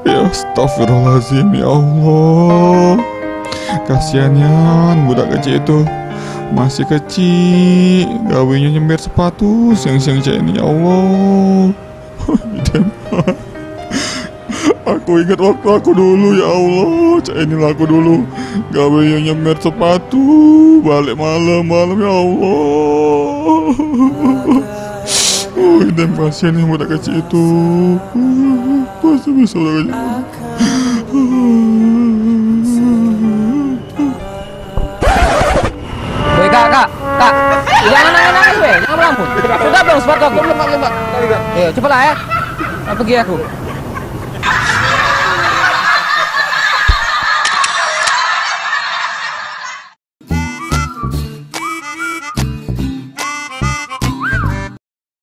Ya astagfirullahaladzim, ya Allah. Kasiannya budak kecil itu, masih kecil, gawenya nyember sepatu siang-siang cek ini, ya Allah. Aku ingat waktu aku dulu, ya Allah. Cek inilah aku dulu, gawenya nyember sepatu balik malam-malam, ya Allah. Oh, dan kasihan yang budak kecil itu. Pasti bisa budak kecil. Woi kak, jangan nangis weh, jangan melamun. Sudah belum sepatu aku? Belum pak. Ayo cepatlah ya, pergi aku.